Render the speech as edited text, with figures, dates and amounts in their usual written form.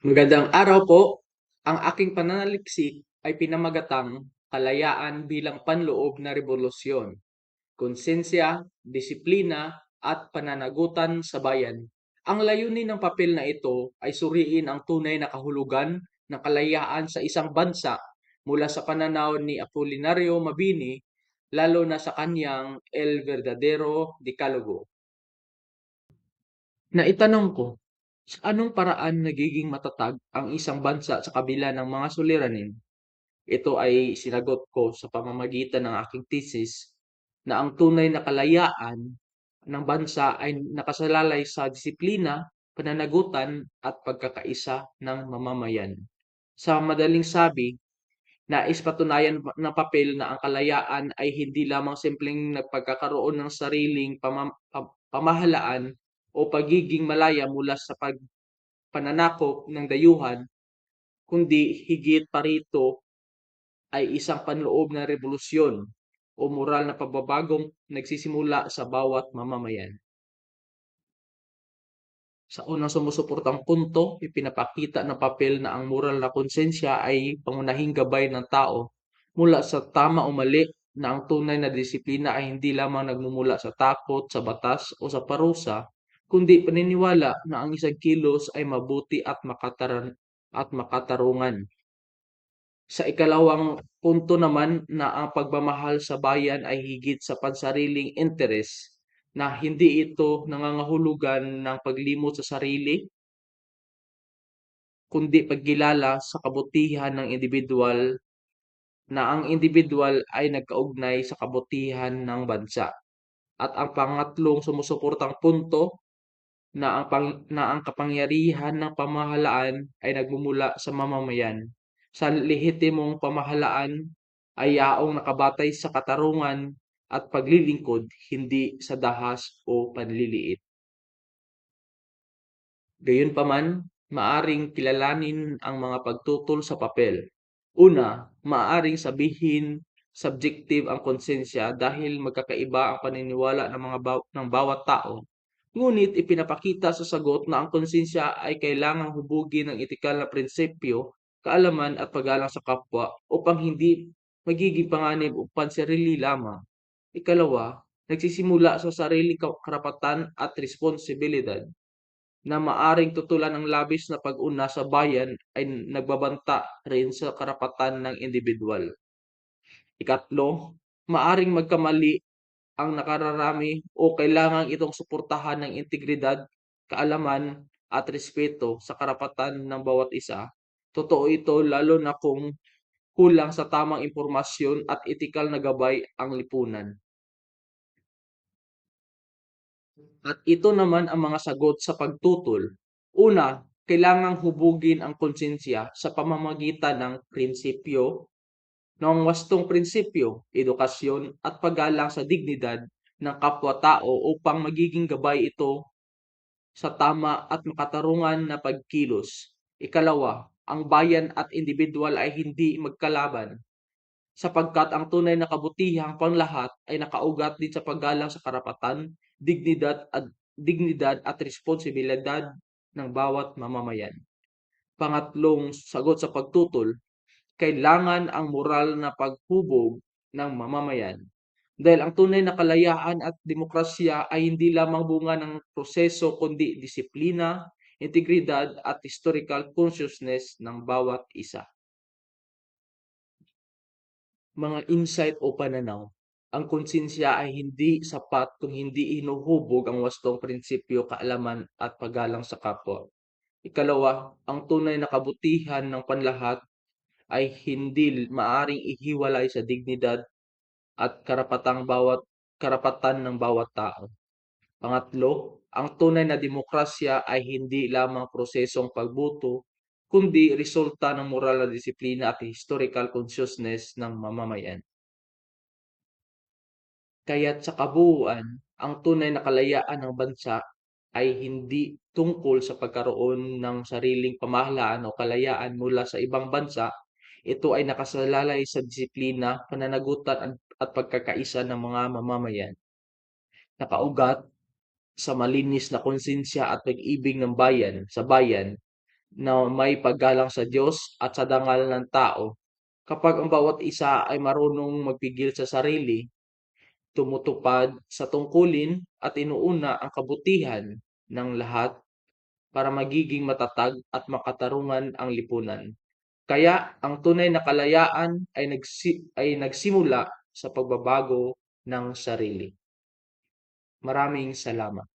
Magandang araw po. Ang aking pananaliksik ay pinamagatang kalayaan bilang panloob na rebolusyon, konsensya, disiplina, at pananagutan sa bayan. Ang layunin ng papel na ito ay suriin ang tunay na kahulugan ng kalayaan sa isang bansa mula sa pananaw ni Apolinario Mabini, lalo na sa kanyang El Verdadero Decalogo. Naitanong ko, sa anong paraan nagiging matatag ang isang bansa sa kabila ng mga suliranin? Ito ay sinagot ko sa pamamagitan ng aking thesis na ang tunay na kalayaan ng bansa ay nakasalalay sa disiplina, pananagutan at pagkakaisa ng mamamayan. Sa madaling sabi, nais patunayan ng papel na ang kalayaan ay hindi lamang simpleng nagpagkakaroon ng sariling pamahalaan o pagiging malaya mula sa pananakop ng dayuhan, kundi higit pa rito ay isang panloob na rebolusyon o moral na pagbabagong nagsisimula sa bawat mamamayan. Sa unang sumusuportang punto, ipinapakita ng papel na ang moral na konsensya ay pangunahing gabay ng tao mula sa tama o mali, na ang tunay na disiplina ay hindi lamang nagmumula sa takot sa batas o sa parusa, kundi paniniwala na ang isang kilos ay mabuti at makatarungan. Sa ikalawang punto naman, na ang pagmamahal sa bayan ay higit sa pansariling interes, na hindi ito nangangahulugan ng paglimot sa sarili, kundi pagkilala sa kabutihan ng individual, na ang individual ay nagkaugnay sa kabutihan ng bansa. At ang pangatlong sumusuportang punto, na ang kapangyarihan ng pamahalaan ay nagmumula sa mamamayan. Sa lehitimong pamahalaan ay yaong nakabatay sa katarungan at paglilingkod, hindi sa dahas o panliliit. Gayunpaman, maaring kilalanin ang mga pagtutol sa papel. Una, maaring sabihin subjective ang konsensya dahil magkakaiba ang paniniwala ng bawat tao. Ngunit ipinapakita sa sagot na ang konsensya ay kailangang hubugin ng etikal na prinsipyo, kaalaman at paggalang sa kapwa upang hindi magiging panganib o pansarili lamang. Ikalawa, nagsisimula sa sariling karapatan at responsibilidad, na maaring tutulan ng labis na pag-una sa bayan ay nagbabanta rin sa karapatan ng individual. Ikatlo, maaring magkamali ang nakararami o kailangan itong suportahan ng integridad, kaalaman at respeto sa karapatan ng bawat isa. Totoo ito lalo na kung kulang sa tamang impormasyon at etikal na gabay ang lipunan. At ito naman ang mga sagot sa pagtutol. Una, kailangang hubugin ang konsensya sa pamamagitan ng prinsipyo, ng wastong prinsipyo, edukasyon at paggalang sa dignidad ng kapwa-tao upang magiging gabay ito sa tama at makatarungan na pagkilos. Ikalawa, ang bayan at individual ay hindi magkalaban, sapagkat ang tunay na kabutihang panglahat ay nakaugat din sa paggalang sa karapatan, dignidad at responsibilidad ng bawat mamamayan. Pangatlong sagot sa pagtutol, kailangan ang moral na paghubog ng mamamayan. Dahil ang tunay na kalayaan at demokrasya ay hindi lamang bunga ng proseso kundi disiplina, integridad at historical consciousness ng bawat isa. Mga insight o pananaw. Ang konsensya ay hindi sapat kung hindi hinuhubog ang wastong prinsipyo, kaalaman at paggalang sa kapwa. Ikalawa, ang tunay na kabutihan ng panlahat ay hindi maaring ihiwalay sa dignidad at karapatan ng bawat tao. Pangatlo, ang tunay na demokrasya ay hindi lamang prosesong pagboto, kundi resulta ng moral na disiplina at historical consciousness ng mamamayan. Kaya't sa kabuuan, ang tunay na kalayaan ng bansa ay hindi tungkol sa pagkaroon ng sariling pamahalaan o kalayaan mula sa ibang bansa. Ito ay nakasalalay sa disiplina, pananagutan at pagkakaisa ng mga mamamayan. Nakaugat sa malinis na konsensya at pag-ibig ng bayan sa bayan, na may paggalang sa Diyos at sa dangal ng tao. Kapag ang bawat isa ay marunong magpigil sa sarili, tumutupad sa tungkulin at inuuna ang kabutihan ng lahat para magiging matatag at makatarungan ang lipunan. Kaya ang tunay na kalayaan ay nagsimula sa pagbabago ng sarili. Maraming salamat.